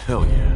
Hell yeah.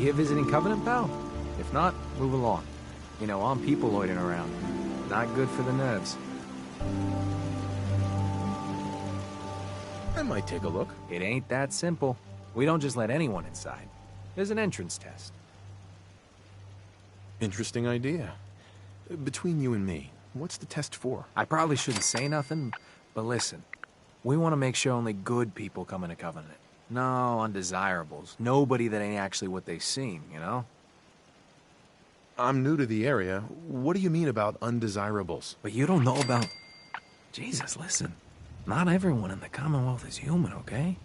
here visiting Covenant, pal? If not, move along. You know, armed people loitering around. Not good for the nerves. I might take a look. It ain't that simple. We don't just let anyone inside. There's an entrance test. Interesting idea. Between you and me, what's the test for? I probably shouldn't say nothing, but listen. We want to make sure only good people come into Covenant. No undesirables. Nobody that ain't actually what they seem, you know? I'm new to the area. What do you mean about undesirables? But you don't know about... Jesus, listen. Not everyone in the Commonwealth is human, okay?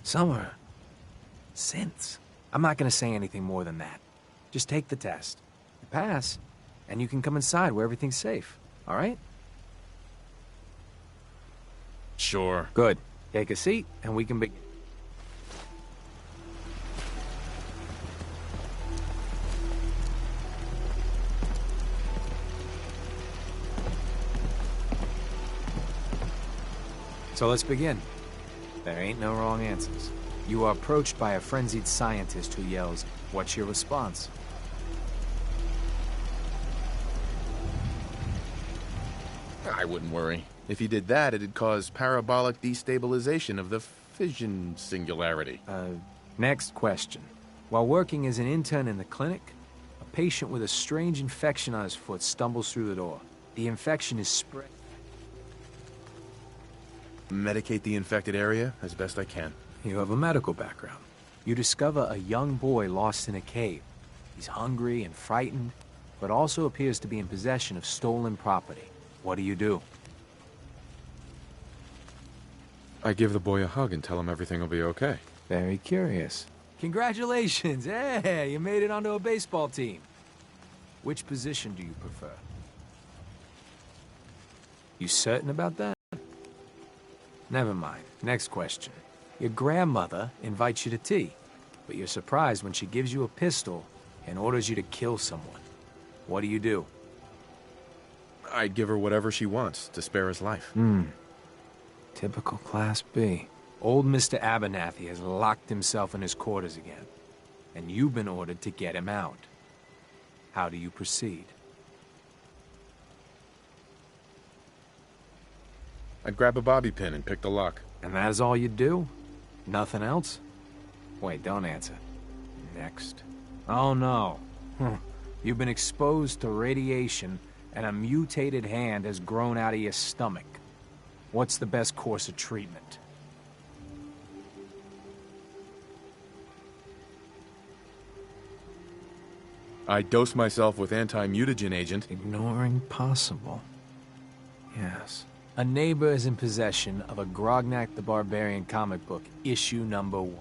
Some are... synths. I'm not gonna say anything more than that. Just take the test. You pass, and you can come inside where everything's safe, alright? Sure. Good. Take a seat, and we can begin. So let's begin. There ain't no wrong answers. You are approached by a frenzied scientist who yells, "What's your response?" I wouldn't worry. If he did that, it'd cause parabolic destabilization of the fission singularity. Next question. While working as an intern in the clinic, a patient with a strange infection on his foot stumbles through the door. The infection is spread. Medicate the infected area as best I can. You have a medical background. You discover a young boy lost in a cave. He's hungry and frightened, but also appears to be in possession of stolen property. What do you do? I give the boy a hug and tell him everything will be okay. Very curious. Congratulations! Hey, you made it onto a baseball team. Which position do you prefer? You certain about that? Never mind. Next question. Your grandmother invites you to tea, but you're surprised when she gives you a pistol and orders you to kill someone. What do? I'd give her whatever she wants to spare his life. Typical Class B. Old Mr. Abernathy has locked himself in his quarters again, and you've been ordered to get him out. How do you proceed? I'd grab a bobby pin and pick the lock. And that is all you do? Nothing else? Wait, don't answer. Next. Oh no. You've been exposed to radiation, and a mutated hand has grown out of your stomach. What's the best course of treatment? I dose myself with anti-mutagen agent. Ignoring possible. Yes. A neighbor is in possession of a Grognak the Barbarian comic book, issue number 1.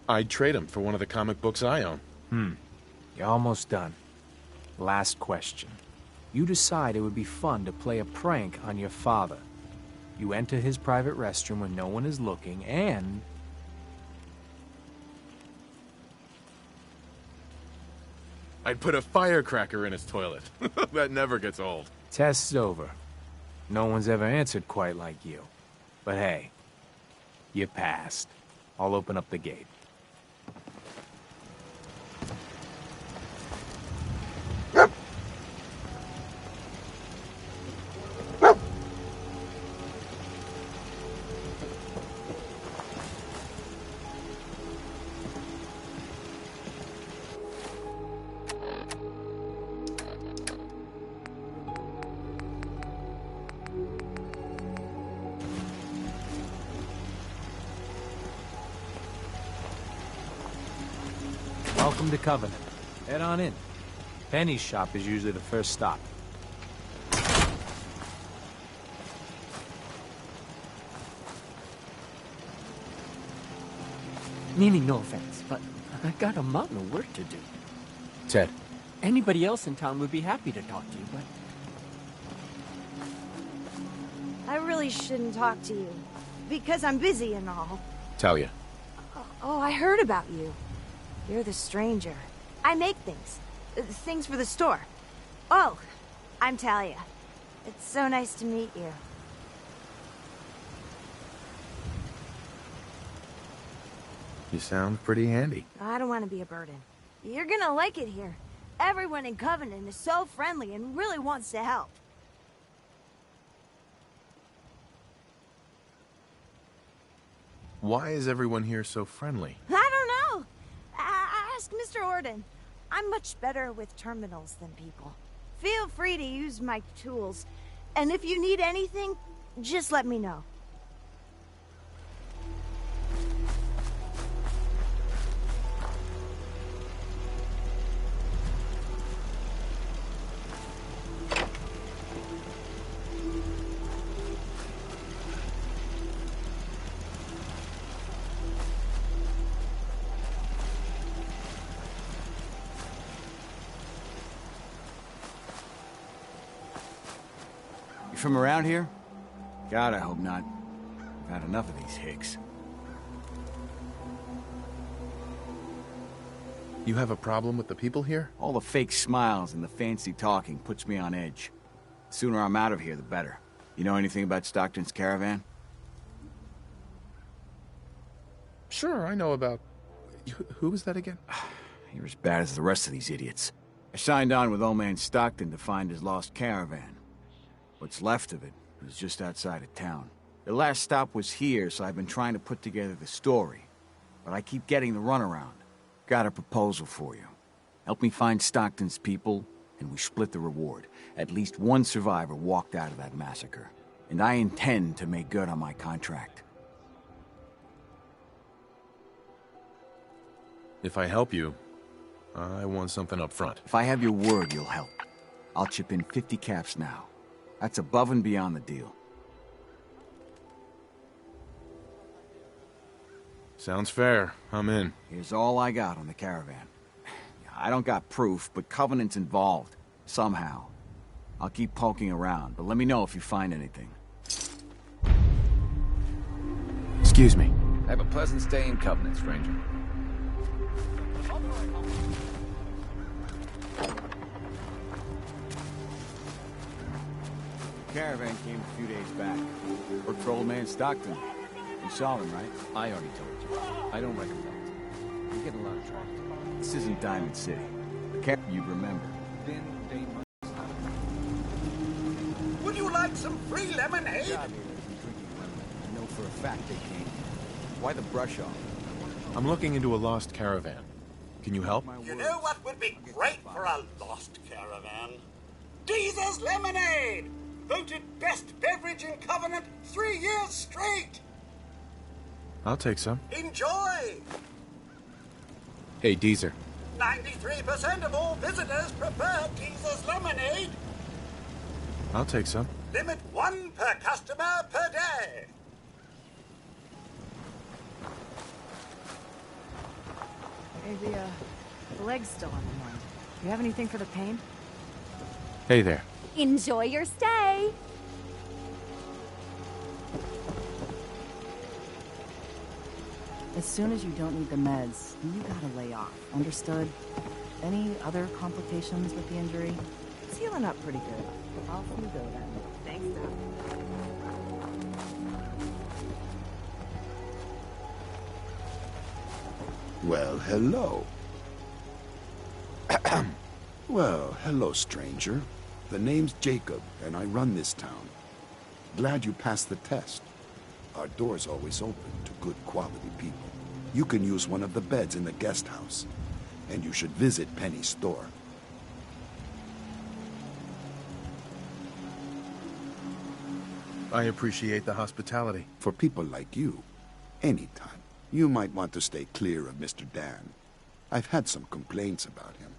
I'd trade him for one of the comic books I own. You're almost done. Last question. You decide it would be fun to play a prank on your father. You enter his private restroom when no one is looking, and... I'd put a firecracker in his toilet. That never gets old. Test's over. No one's ever answered quite like you. But hey, you passed. I'll open up the gate. Welcome to Covenant. Head on in. Penny's shop is usually the first stop. Meaning no offense, but I got a mountain of work to do. Ted. Anybody else in town would be happy to talk to you, but... I really shouldn't talk to you, because I'm busy and all. Talia. Oh, I heard about you. You're the stranger. I make things. Things for the store. Oh, I'm Talia. It's so nice to meet you. You sound pretty handy. I don't want to be a burden. You're gonna like it here. Everyone in Covenant is so friendly and really wants to help. Why is everyone here so friendly? I don't know. Ask Mr. Orden. I'm much better with terminals than people. Feel free to use my tools. And if you need anything, just let me know. You from around here? God, I hope not. I've had enough of these hicks. You have a problem with the people here? All the fake smiles and the fancy talking puts me on edge. The sooner I'm out of here, the better. You know anything about Stockton's caravan? Sure, I know about... Who was that again? You're as bad as the rest of these idiots. I signed on with old man Stockton to find his lost caravan. What's left of it was just outside of town. The last stop was here, so I've been trying to put together the story. But I keep getting the runaround. Got a proposal for you. Help me find Stockton's people, and we split the reward. At least one survivor walked out of that massacre. And I intend to make good on my contract. If I help you, I want something up front. If I have your word, you'll help. I'll chip in 50 caps now. That's above and beyond the deal. Sounds fair. I'm in. Here's all I got on the caravan. I don't got proof, but Covenant's involved. Somehow. I'll keep poking around, but let me know if you find anything. Excuse me. Have a pleasant stay in Covenant, stranger. Caravan came a few days back. Worked for old man Stockton. You saw him, right? I already told you. I don't recommend it. You get a lot of trouble. This isn't Diamond City. You'd remember. Then they must... Would you like some free lemonade? I know for a fact they came. Why the brush off? I'm looking into a lost caravan. Can you help? You know what would be great for a lost caravan? Deezer's Lemonade! Voted best beverage in Covenant 3 years straight! I'll take some. Enjoy! Hey, Deezer. 93% of all visitors prefer Deezer's Lemonade. I'll take some. Limit 1 per customer per day. Maybe, the leg's still on the mind. You have anything for the pain? Hey there. Enjoy your stay! As soon as you don't need the meds, you gotta lay off. Understood? Any other complications with the injury? It's healing up pretty good. Off you go then. Thanks, Doc. Well, hello. Well, hello, stranger. The name's Jacob, and I run this town. Glad you passed the test. Our door's always open to good quality people. You can use one of the beds in the guest house, and you should visit Penny's store. I appreciate the hospitality. For people like you, anytime. You might want to stay clear of Mr. Dan. I've had some complaints about him.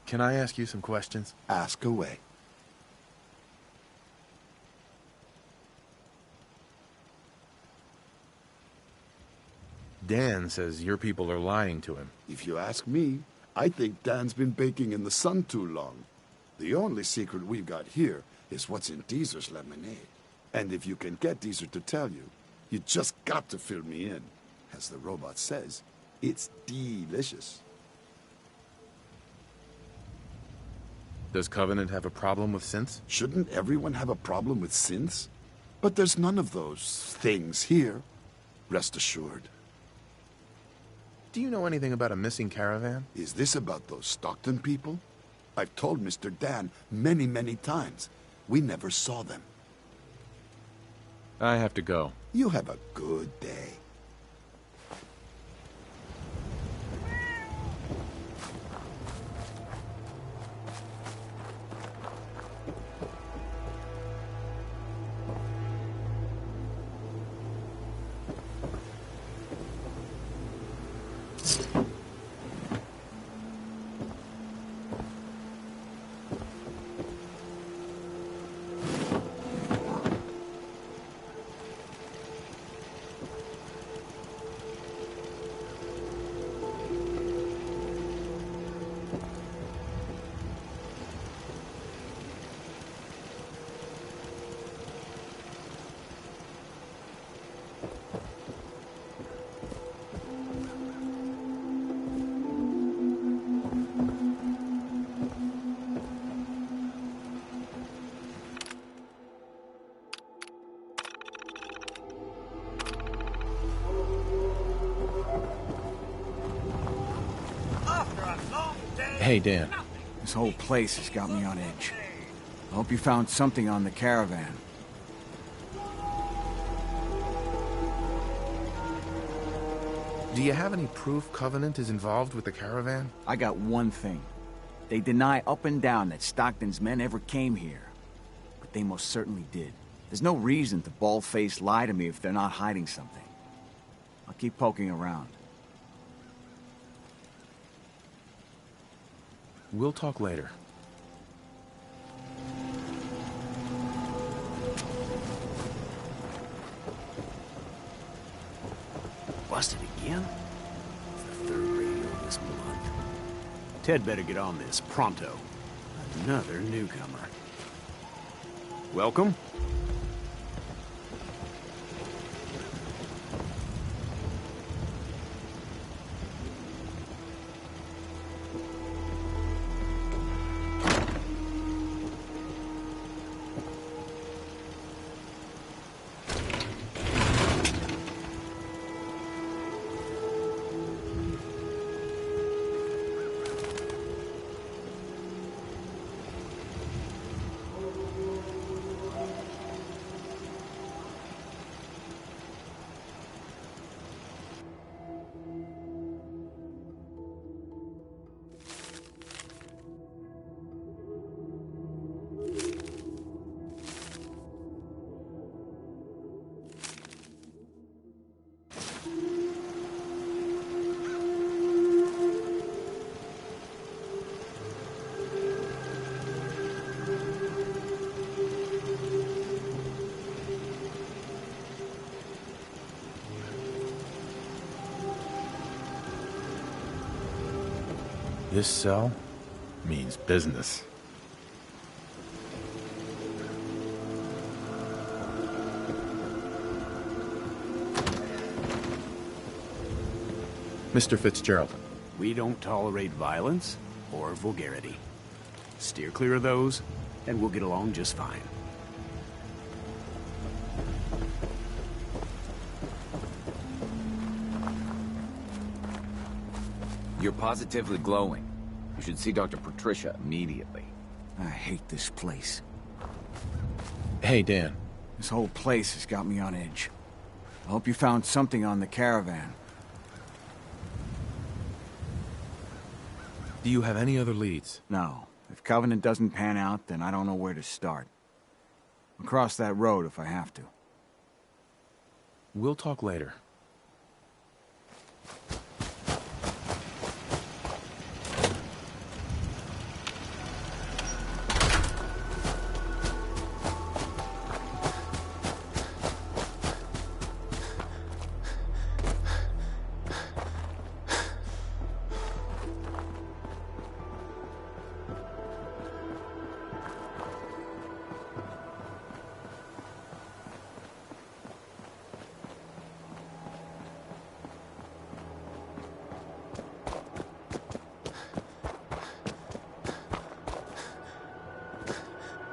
Can I ask you some questions? Ask away. Dan says your people are lying to him. If you ask me, I think Dan's been baking in the sun too long. The only secret we've got here is what's in Deezer's lemonade. And if you can get Deezer to tell you, you just got to fill me in. As the robot says, it's delicious. Does Covenant have a problem with synths? Shouldn't everyone have a problem with synths? But there's none of those things here. Rest assured. Do you know anything about a missing caravan? Is this about those Stockton people? I've told Mr. Dan many, many times. We never saw them. I have to go. You have a good day. Hey, Dan. This whole place has got me on edge. I hope you found something on the caravan. Do you have any proof Covenant is involved with the caravan? I got one thing. They deny up and down that Stockton's men ever came here. But they most certainly did. There's no reason to bald-faced lie to me if they're not hiding something. I'll keep poking around. We'll talk later. Busted again? It's the third radio this month. Ted better get on this, pronto. Another newcomer. Welcome. This cell means business. Mr. Fitzgerald. We don't tolerate violence or vulgarity. Steer clear of those, and we'll get along just fine. You're positively glowing. You should see Dr. Patricia immediately. I hate this place. Hey, Dan. This whole place has got me on edge. I hope you found something on the caravan. Do you have any other leads? No. If Covenant doesn't pan out, then I don't know where to start. I'll cross that road if I have to. We'll talk later.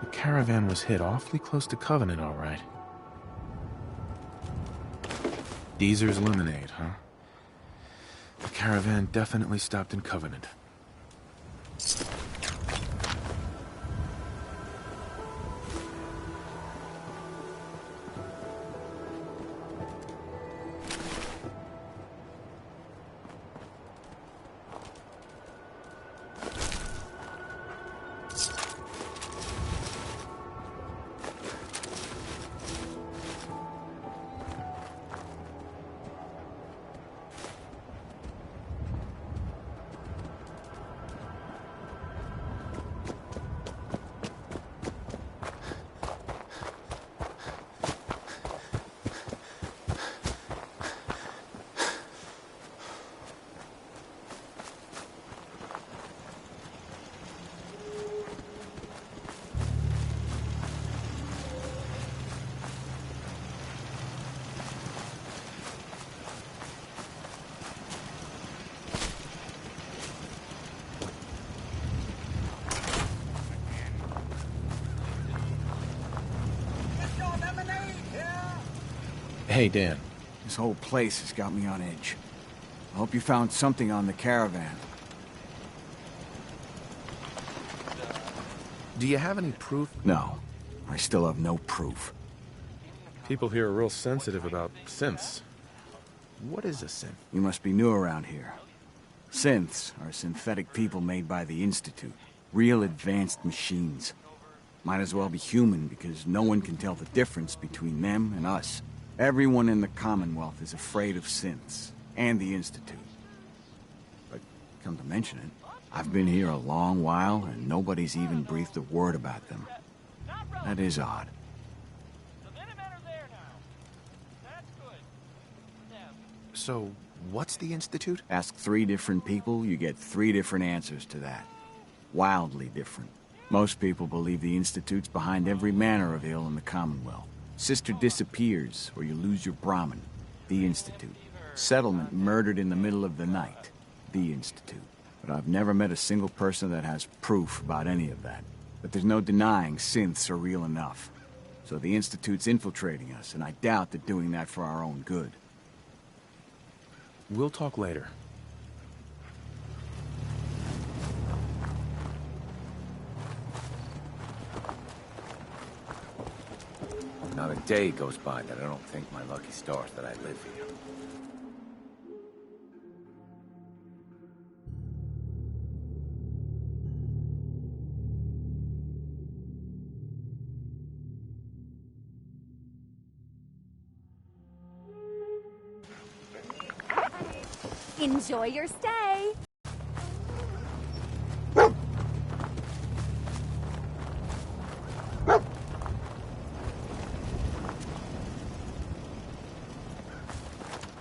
The caravan was hit awfully close to Covenant, all right. Deezer's Lemonade, huh? The caravan definitely stopped in Covenant. Hey, Dan. This whole place has got me on edge. I hope you found something on the caravan. Do you have any proof? No. I still have no proof. People here are real sensitive about synths. What is a synth? You must be new around here. Synths are synthetic people made by the Institute. Real advanced machines. Might as well be human because no one can tell the difference between them and us. Everyone in the Commonwealth is afraid of synths, and the Institute. But come to mention it, I've been here a long while, and nobody's even breathed a word about them. That is odd. So, what's the Institute? Ask 3 different people, you get 3 different answers to that. Wildly different. Most people believe the Institute's behind every manner of ill in the Commonwealth. Sister disappears, or you lose your Brahmin. The Institute. Settlement murdered in the middle of the night. The Institute. But I've never met a single person that has proof about any of that. But there's no denying synths are real enough. So the Institute's infiltrating us, and I doubt they're doing that for our own good. We'll talk later. Not a day goes by that I don't thank my lucky stars that I live here. Enjoy your stay.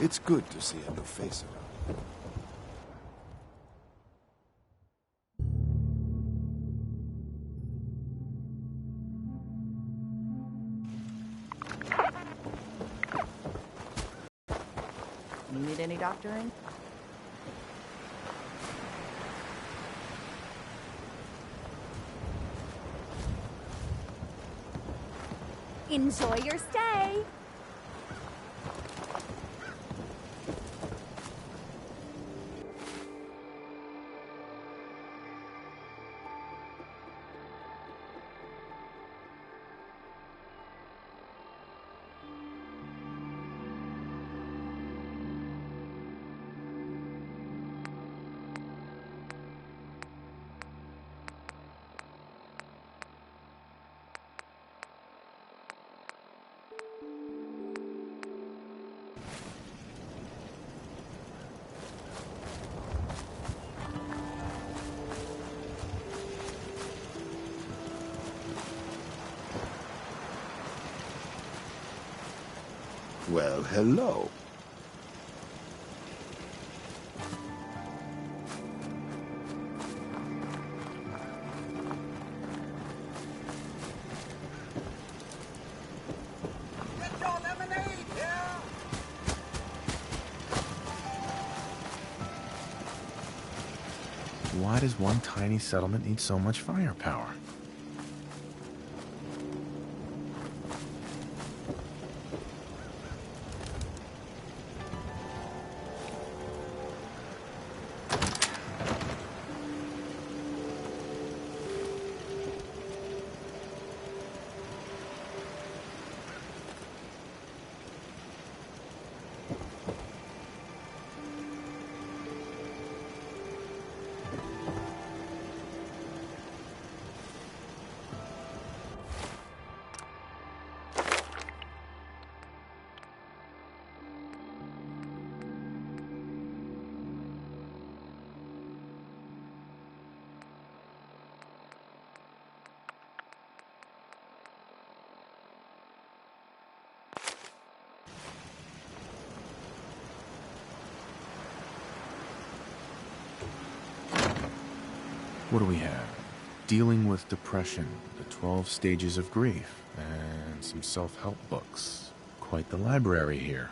It's good to see a new face around. You need any doctoring? Enjoy your stay. Well, hello. Get your lemonade here! Why does one tiny settlement need so much firepower? What do we have? Dealing with depression, the 12 stages of grief, and some self-help books. Quite the library here.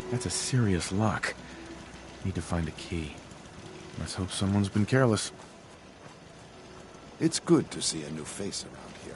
That's a serious lock. Need to find a key. Let's hope someone's been careless. It's good to see a new face around here.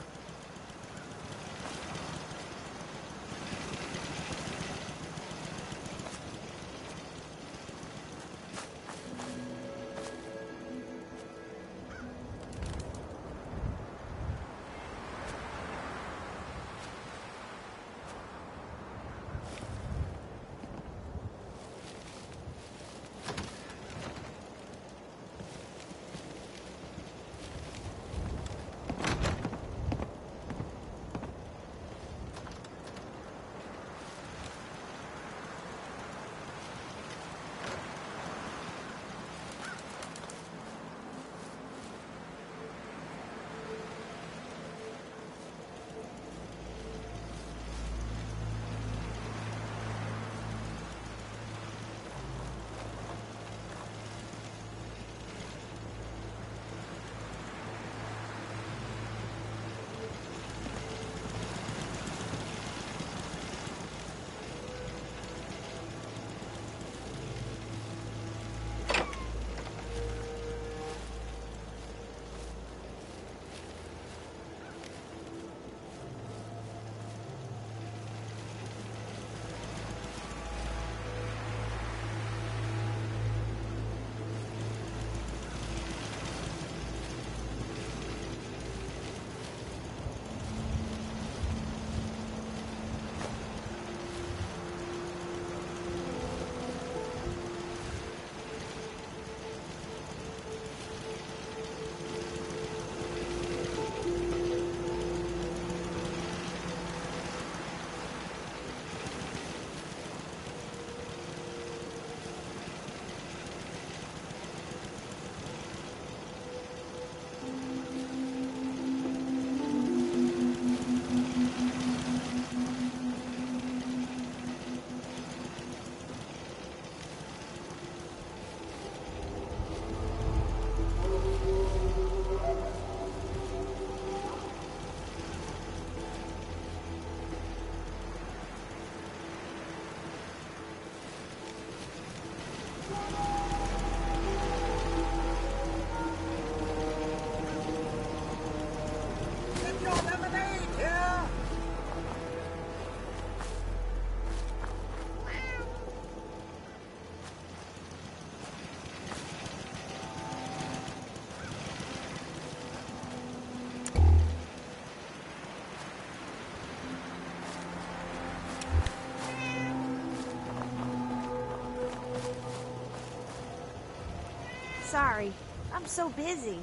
Sorry, I'm so busy.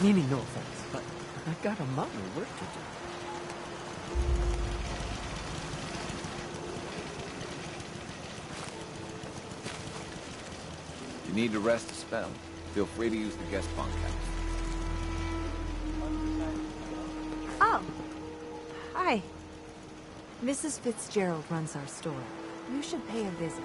Meaning no offense, but I've got a mountain of work to do. If you need to rest a spell, feel free to use the guest bunkhouse. Oh. Hi. Mrs. Fitzgerald runs our store. You should pay a visit.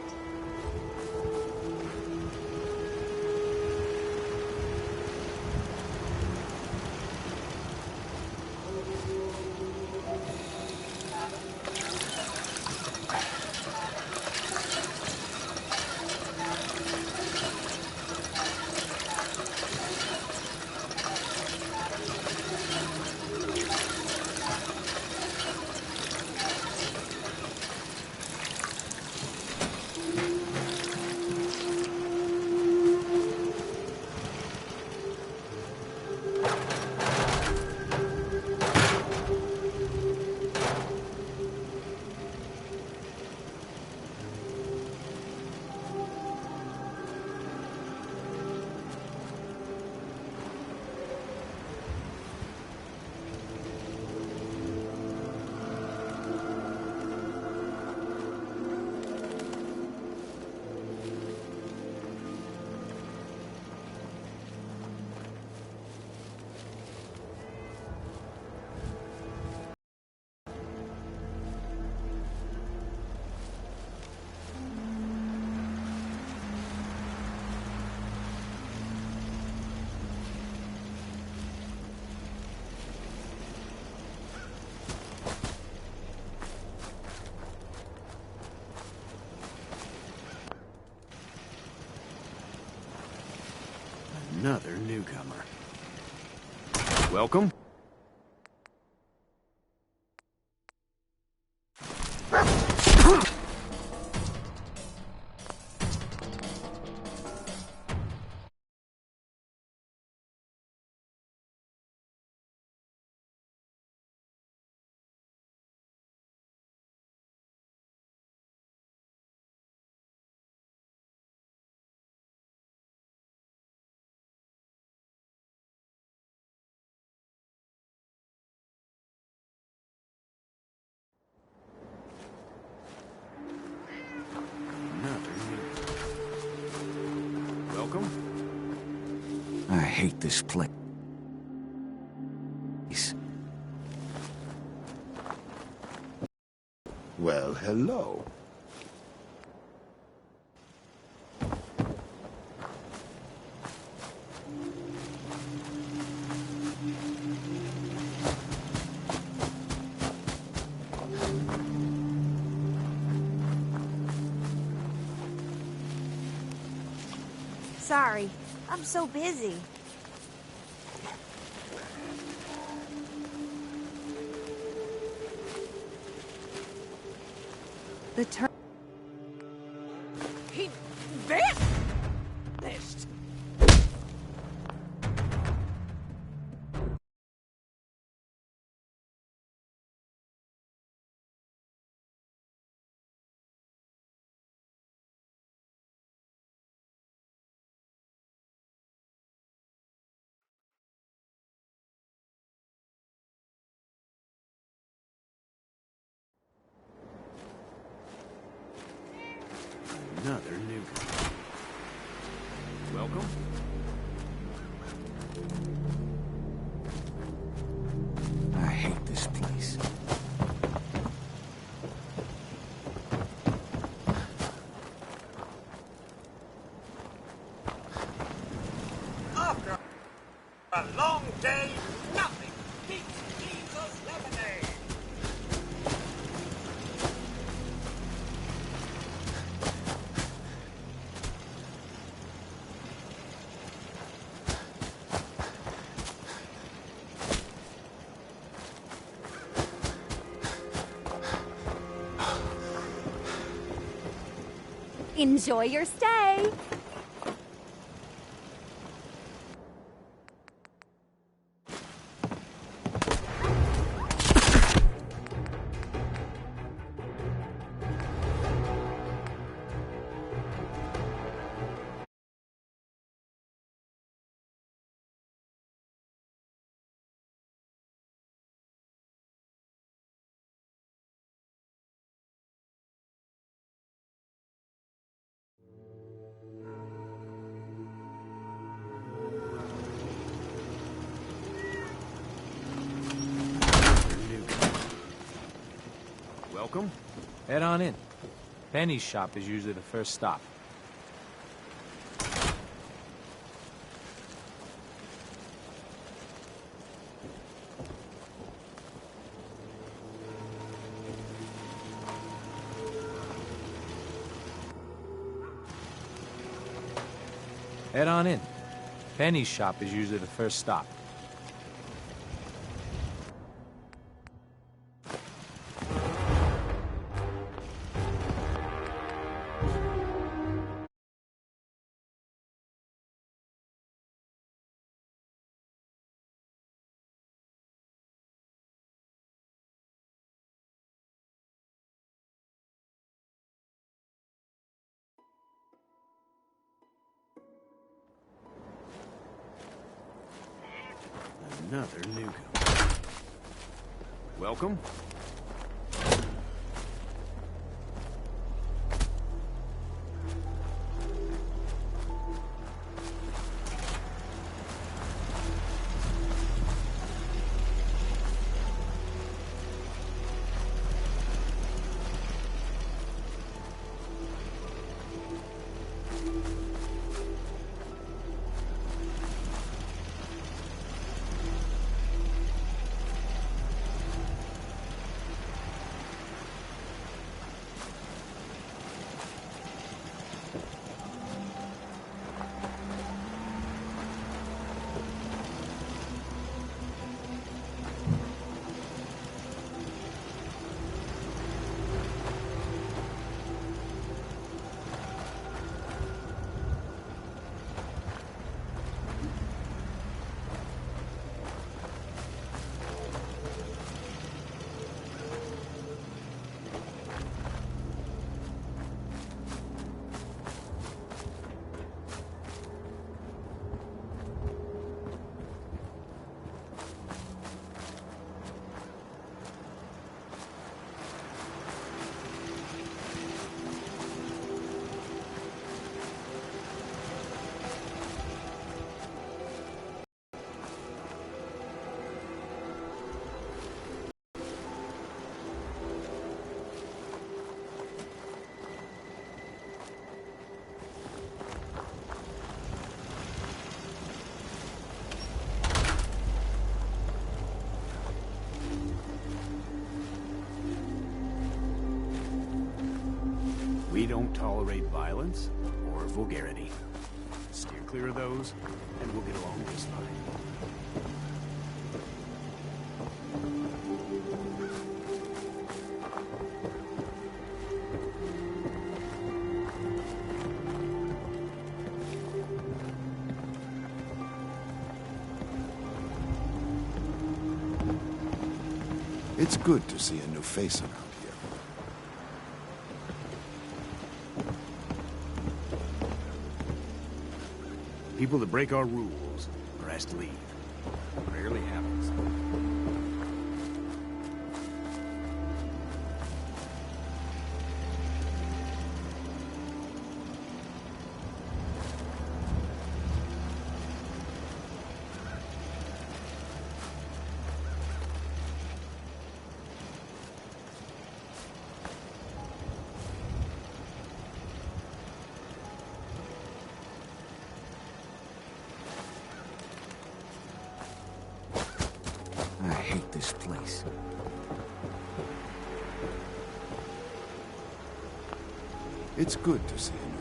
Another newcomer. Welcome. I hate this place. Well, hello. Sorry, I'm so busy. The turn. He vanished. Another newcomer. Welcome. I hate this place. After a long day, nothing beats Jesus lemonade. Enjoy your stay. Welcome. Head on in. Penny's shop is usually the first stop. Head on in. Penny's shop is usually the first stop. Another newcomer. Welcome. tolerate violence or vulgarity. Steer clear of those, and we'll get along just fine. It's good to see a new face around here. People that break our rules are asked to leave. Rarely happens. I hate this place. It's good to see a new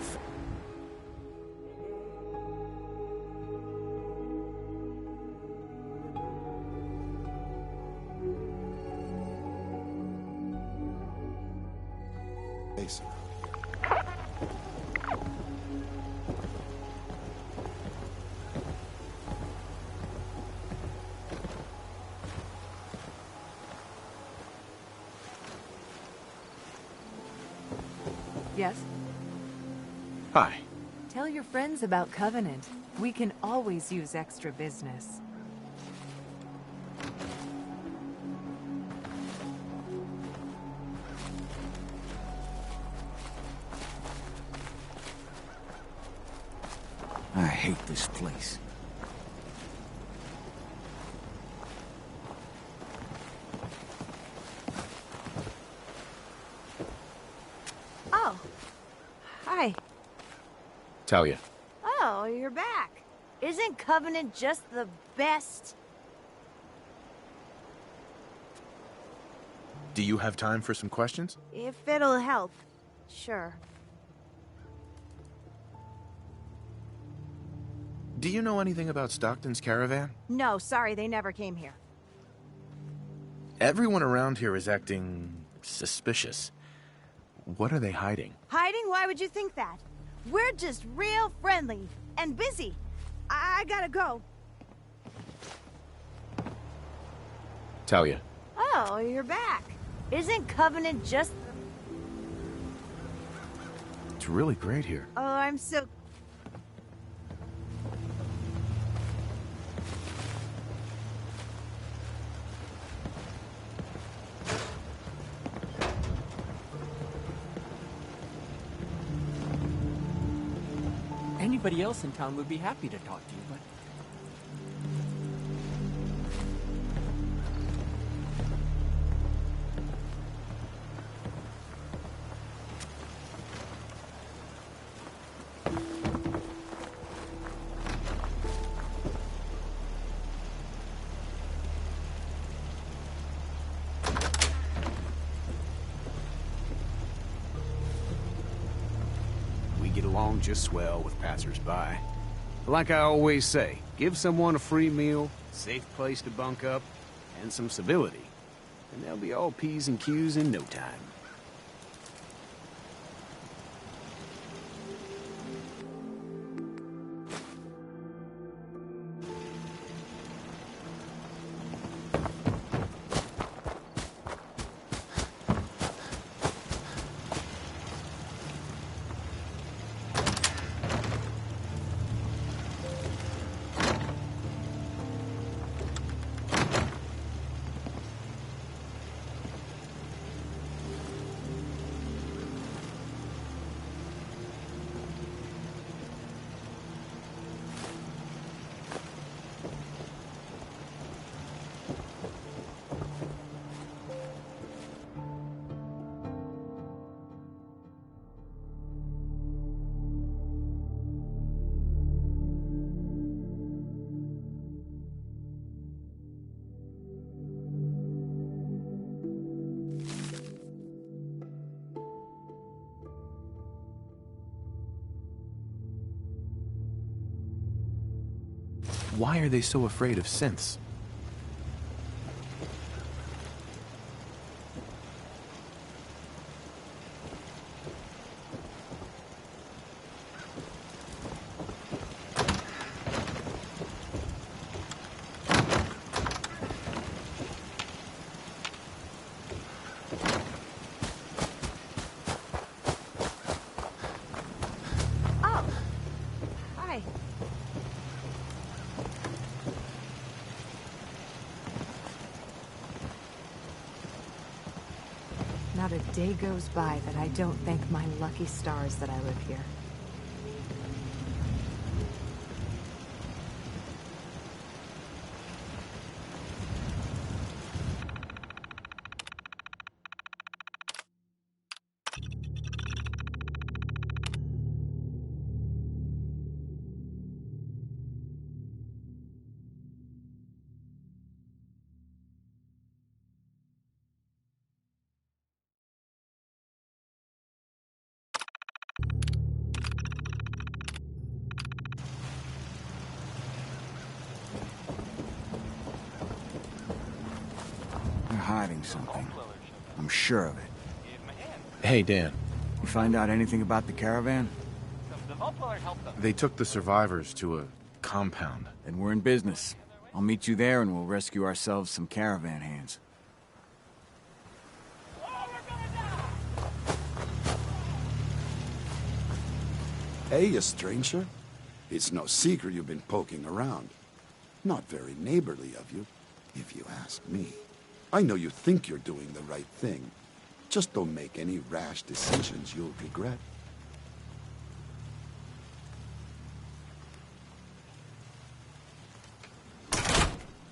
face. Around here. Yes? Hi. Tell your friends about Covenant. We can always use extra business. I hate this place. Oh. Hi. Talia. Oh, you're back. Isn't Covenant just the best? Do you have time for some questions? If it'll help. Sure. Do you know anything about Stockton's caravan? No, sorry, they never came here. Everyone around here is acting suspicious. What are they hiding? Hiding? Why would you think that? We're just real friendly and busy. I gotta go. Talia. Oh, you're back. Isn't Covenant just... It's really great here. Oh, I'm so... Anybody else in town would be happy to talk to you, but... Get along just swell with passers-by. Like I always say, give someone a free meal, safe place to bunk up, and some civility, and they'll be all P's and Q's in no time. Why are they so afraid of synths? Not a day goes by that I don't thank my lucky stars that I live here. They're hiding something. I'm sure of it. Hey, Dan. You find out anything about the caravan? They took the survivors to a compound. Then we're in business. I'll meet you there and we'll rescue ourselves some caravan hands. Hey, you stranger. It's no secret you've been poking around. Not very neighborly of you, if you ask me. I know you think you're doing the right thing. Just don't make any rash decisions you'll regret.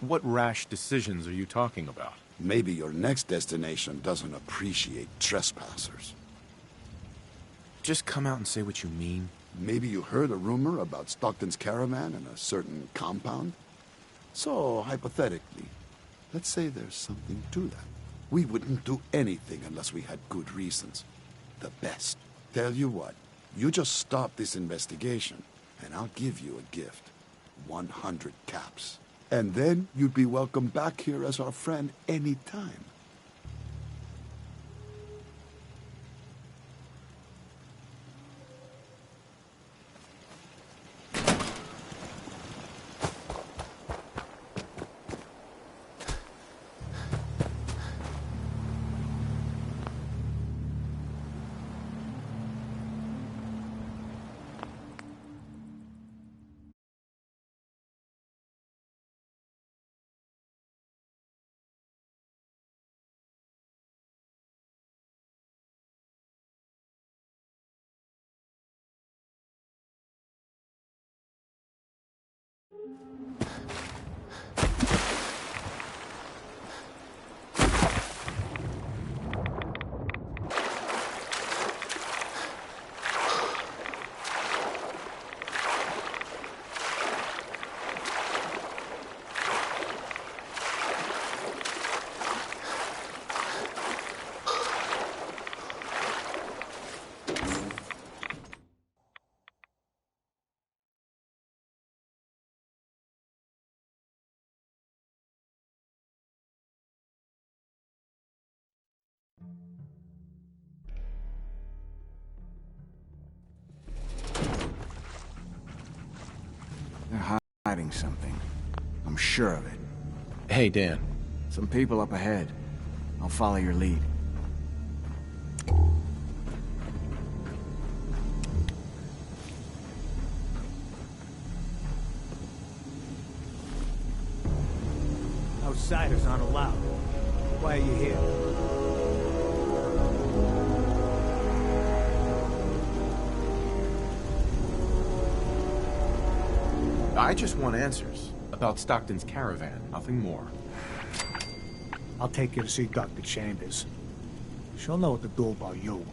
What rash decisions are you talking about? Maybe your next destination doesn't appreciate trespassers. Just come out and say what you mean. Maybe you heard a rumor about Stockton's caravan in a certain compound? So, hypothetically, let's say there's something to that. We wouldn't do anything unless we had good reasons. The best. Tell you what, you just stop this investigation, and I'll give you a gift. 100 caps. And then you'd be welcome back here as our friend any time. They're hiding something. I'm sure of it. Hey, Dan. Some people up ahead. I'll follow your lead. Outsiders aren't allowed. Why are you here? I just want answers about Stockton's caravan, nothing more. I'll take you to see Dr. Chambers. She'll know what to do about you.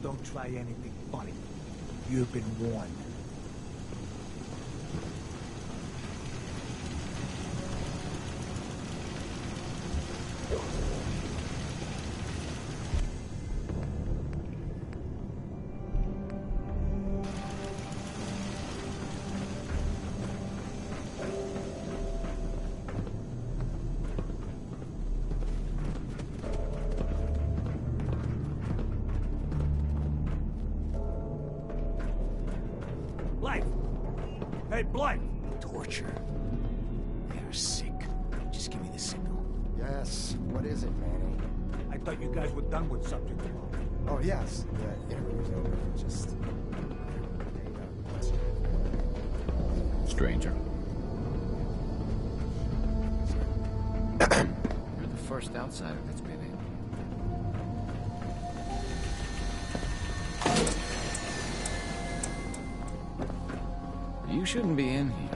Don't try anything funny. You've been warned. Hey, Blythe! Torture. They're sick. Just give me the signal. Yes. What is it, Manny? I thought you guys were done with subject alone. Oh, yes. The interview's over. Just... Stranger. You're the first outsider that's been in. You shouldn't be in here.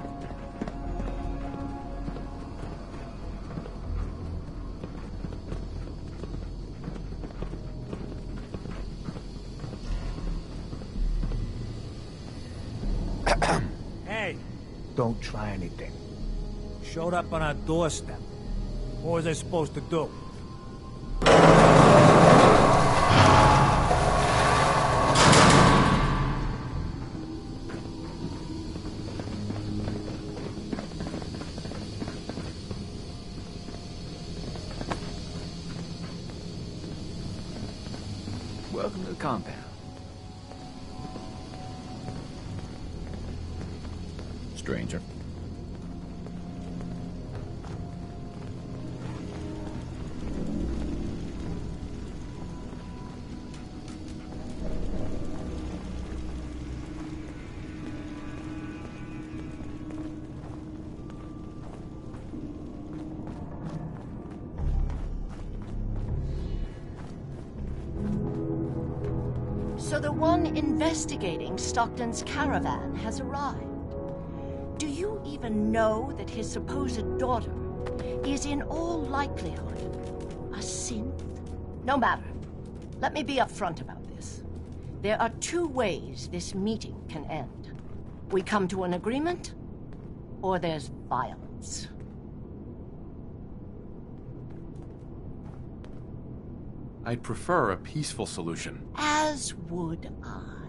Hey, don't try anything. Showed up on our doorstep. What was I supposed to do? Welcome to the compound. Stranger. So the one investigating Stockton's caravan has arrived. Do you even know that his supposed daughter is in all likelihood a synth? No matter. Let me be upfront about this. There are two ways this meeting can end. We come to an agreement, or there's violence. I'd prefer a peaceful solution. As would I.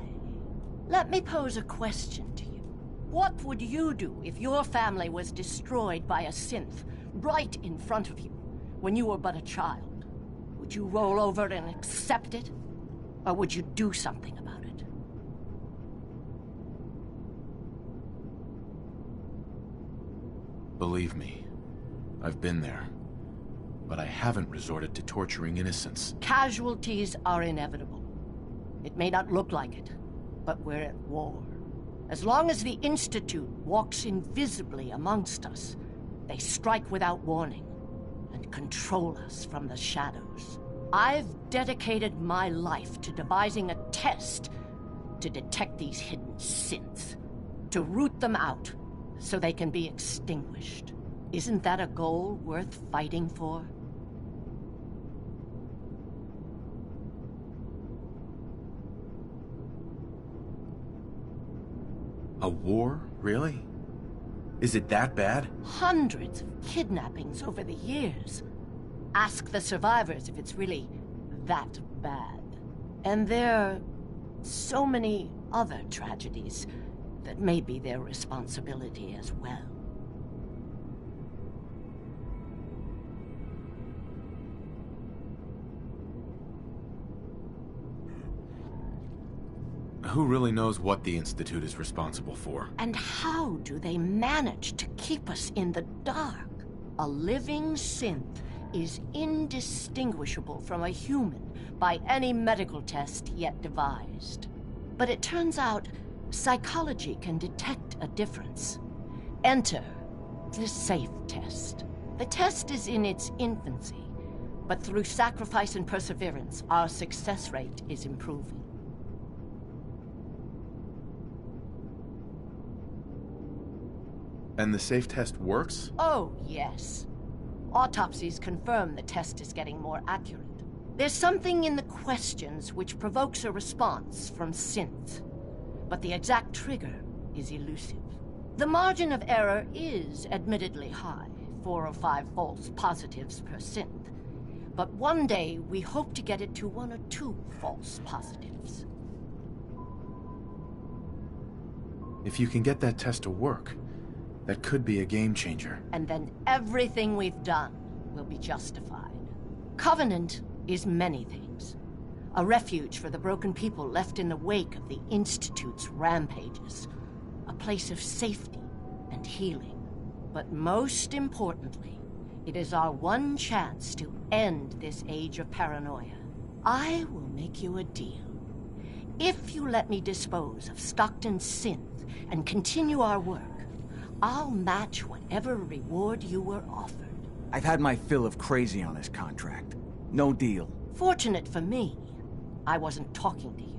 Let me pose a question to you. What would you do if your family was destroyed by a synth right in front of you when you were but a child? Would you roll over and accept it? Or would you do something about it? Believe me, I've been there. But I haven't resorted to torturing innocents. Casualties are inevitable. It may not look like it, but we're at war. As long as the Institute walks invisibly amongst us, they strike without warning and control us from the shadows. I've dedicated my life to devising a test to detect these hidden synths, to root them out so they can be extinguished. Isn't that a goal worth fighting for? A war? Really? Is it that bad? Hundreds of kidnappings over the years. Ask the survivors if it's really that bad. And there are so many other tragedies that may be their responsibility as well. Who really knows what the Institute is responsible for? And how do they manage to keep us in the dark? A living synth is indistinguishable from a human by any medical test yet devised. But it turns out psychology can detect a difference. Enter the SAFE test. The test is in its infancy, but through sacrifice and perseverance, our success rate is improving. And the SAFE test works? Oh, yes. Autopsies confirm the test is getting more accurate. There's something in the questions which provokes a response from synths, but the exact trigger is elusive. The margin of error is admittedly high, 4 or 5 false positives per synth, but one day we hope to get it to 1 or 2 false positives. If you can get that test to work, that could be a game changer. And then everything we've done will be justified. Covenant is many things. A refuge for the broken people left in the wake of the Institute's rampages. A a place of safety and healing. But most importantly, it is our one chance to end this age of paranoia. I will make you a deal. If you let me dispose of Stockton's synth and continue our work, I'll match whatever reward you were offered. I've had my fill of crazy on this contract. No deal. Fortunate for me, I wasn't talking to you.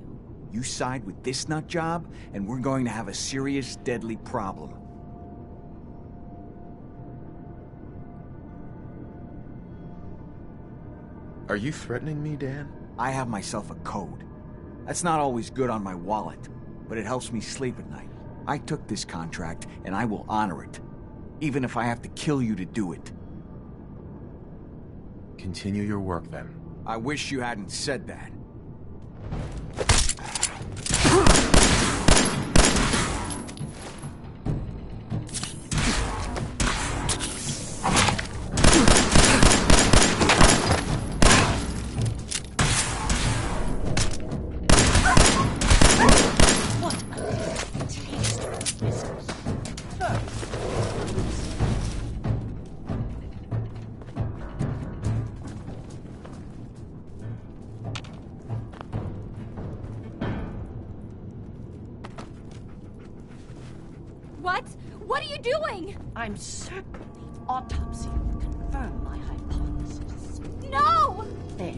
You side with this nut job, and we're going to have a serious, deadly problem. Are you threatening me, Dan? I have myself a code. That's not always good on my wallet, but it helps me sleep at night. I took this contract, and I will honor it, even if I have to kill you to do it. Continue your work, then. I wish you hadn't said that. What are you doing? I'm certain the autopsy will confirm my hypothesis. No! There.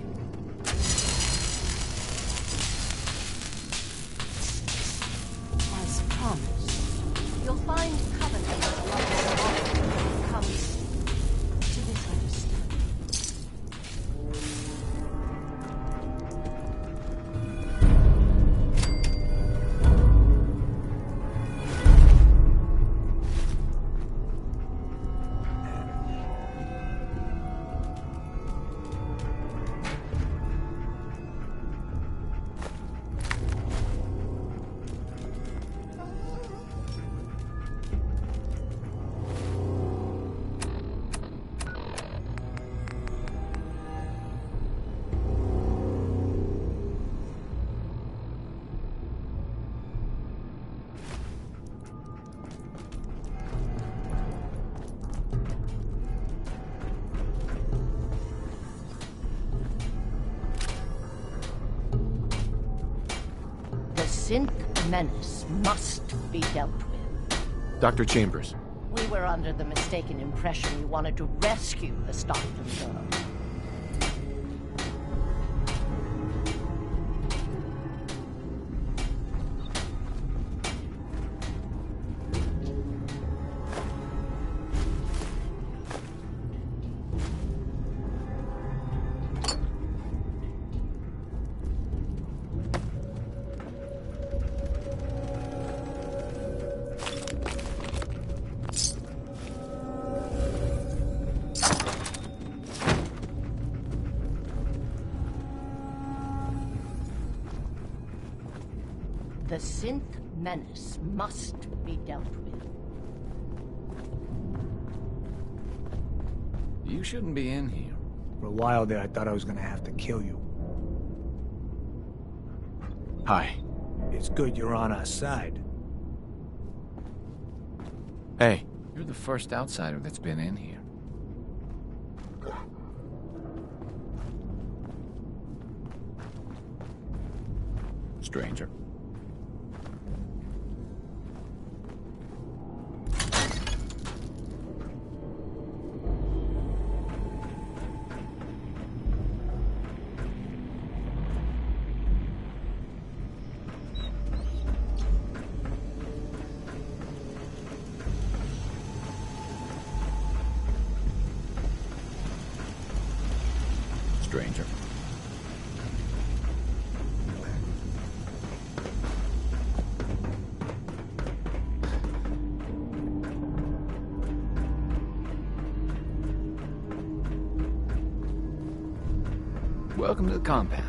As promised, you'll find Covenant comes to this understanding. Synth menace must be dealt with. Dr. Chambers. We were under the mistaken impression you wanted to rescue the Stockton girl. The synth menace must be dealt with. You shouldn't be in here. For a while there, I thought I was gonna have to kill you. Hi. It's good you're on our side. Hey. You're the first outsider that's been in here. Stranger. Stranger. Welcome to the compound.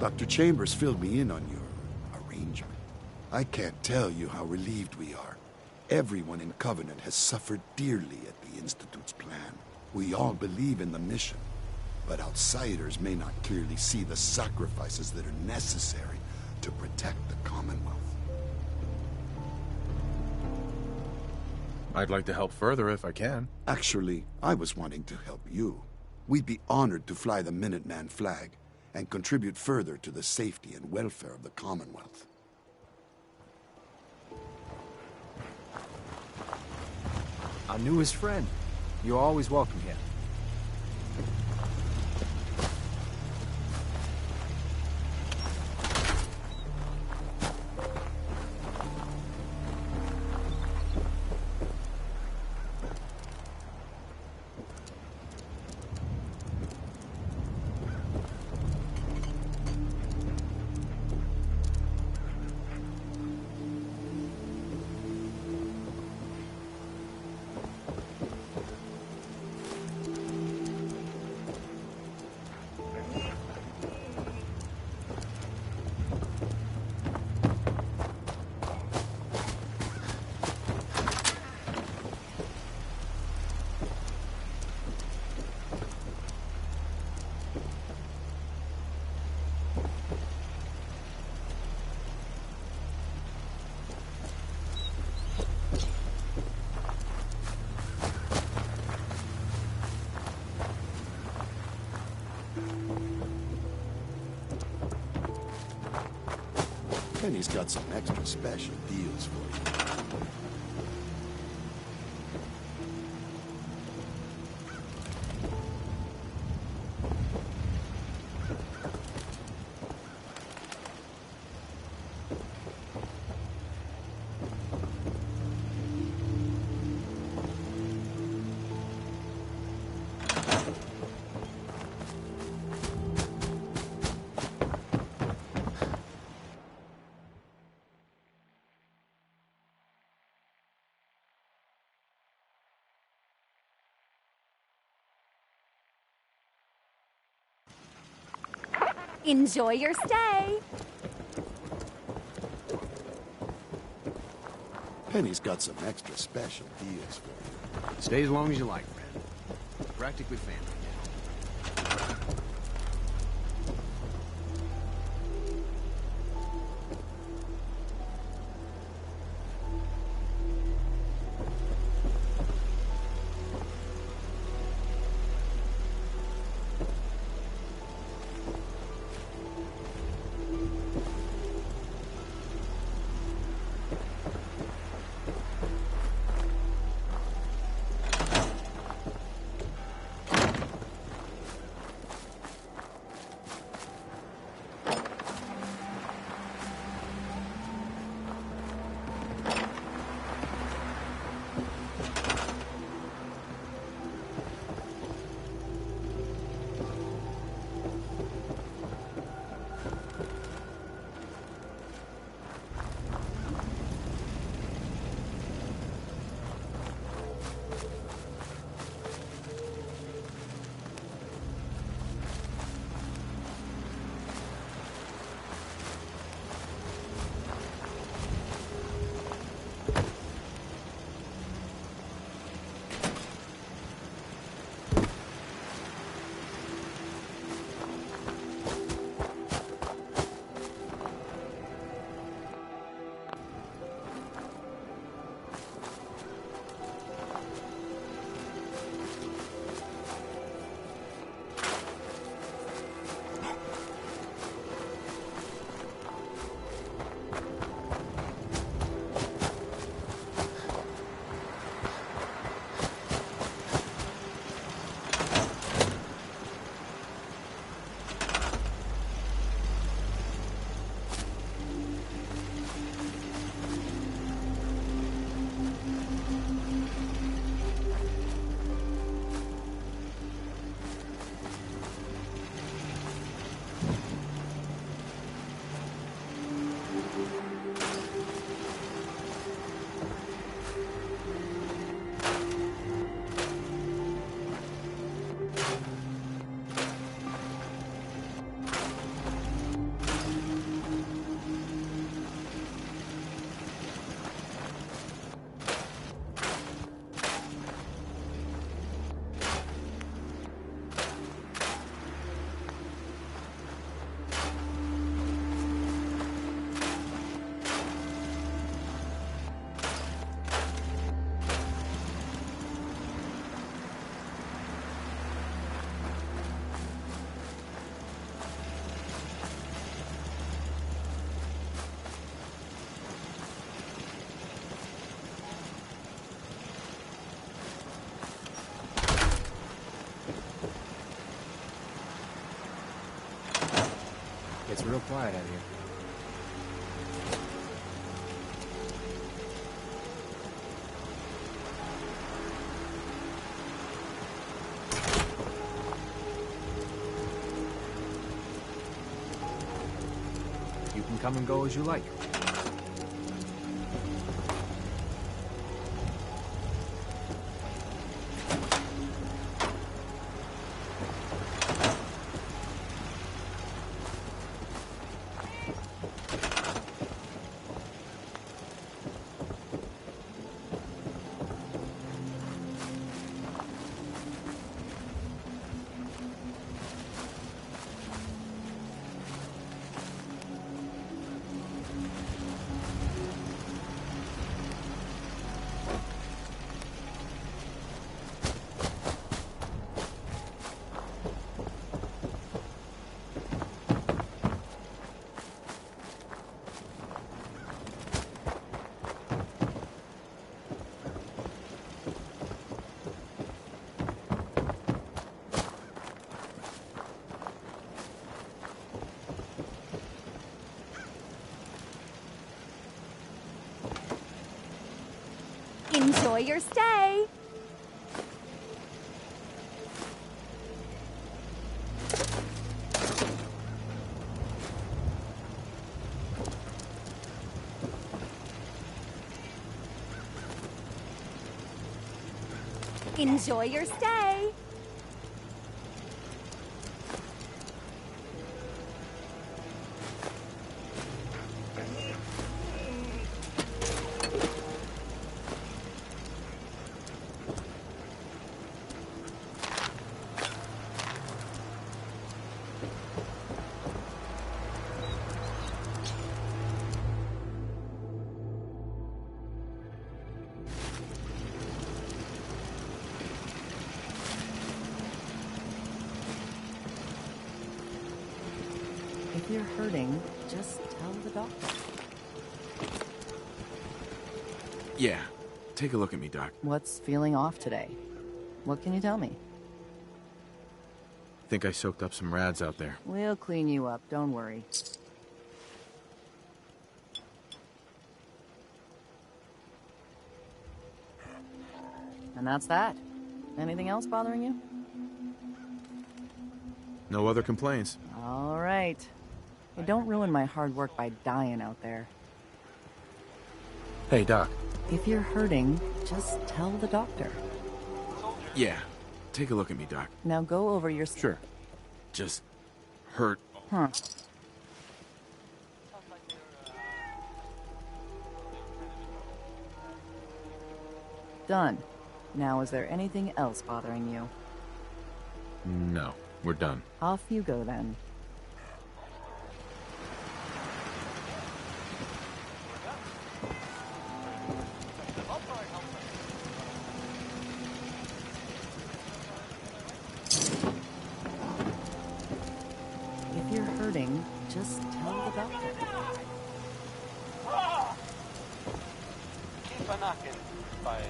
Dr. Chambers filled me in on your arrangement. I can't tell you how relieved we are. Everyone in Covenant has suffered dearly at the Institute's plan. We all believe in the mission, but outsiders may not clearly see the sacrifices that are necessary to protect the Commonwealth. I'd like to help further if I can. Actually, I was wanting to help you. We'd be honored to fly the Minuteman flag and contribute further to the safety and welfare of the Commonwealth. Our newest friend. You're always welcome here. Penny's got some extra special deals for you. Enjoy your stay. Penny's got some extra special deals for you. Stay as long as you like, friend. Practically family now. real quiet out here. You can come and go as you like. Enjoy your stay. Enjoy your stay. If you're hurting, just tell the doctor. Yeah. Take a look at me, Doc. What's feeling off today? What can you tell me? Think I soaked up some rads out there. We'll clean you up, don't worry. And that's that. Anything else bothering you? No other complaints. All right. Hey, don't ruin my hard work by dying out there. Hey, Doc. If you're hurting, just tell the doctor. Yeah. Take a look at me, Doc. Now go over your... Sure. Just hurt. Huh. Done. Now, is there anything else bothering you? No. We're done. Off you go, then. If you're hurting, just tell the doctor. Keep a knocking by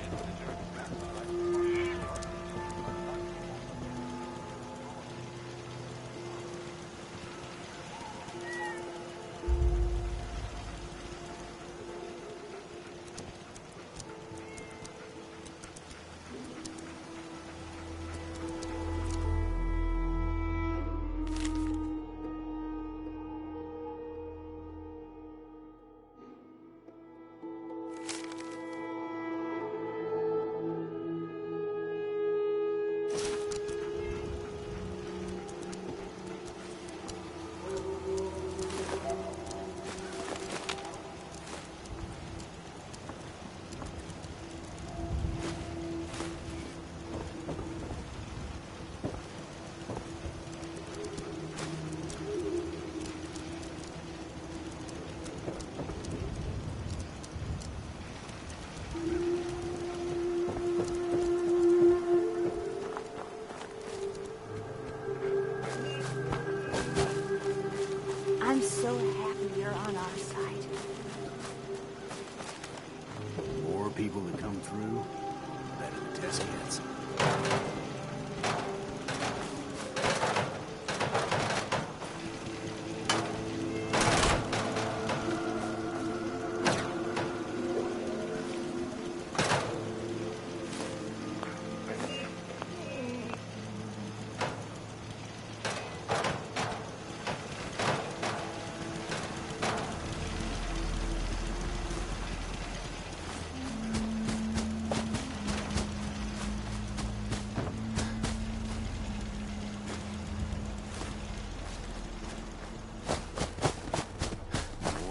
I'm so happy you're on our side. More people that come through, the better the test gets.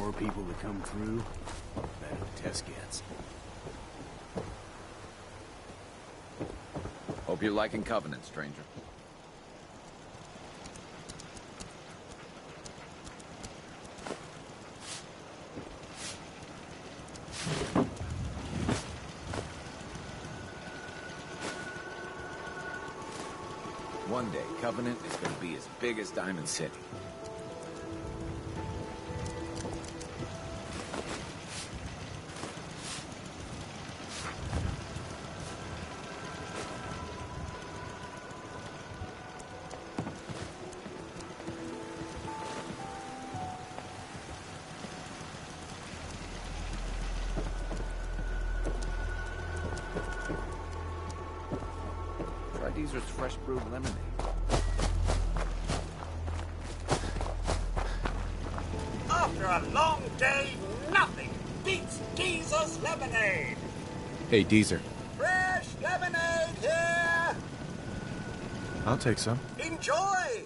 More people to come through, the better the test gets. Hope you're liking Covenant, stranger. One day, Covenant is going to be as big as Diamond City. Try Deezer's fresh brewed lemonade. After a long day, nothing beats Deezer's lemonade. Hey, Deezer. Fresh lemonade here. I'll take some. Enjoy.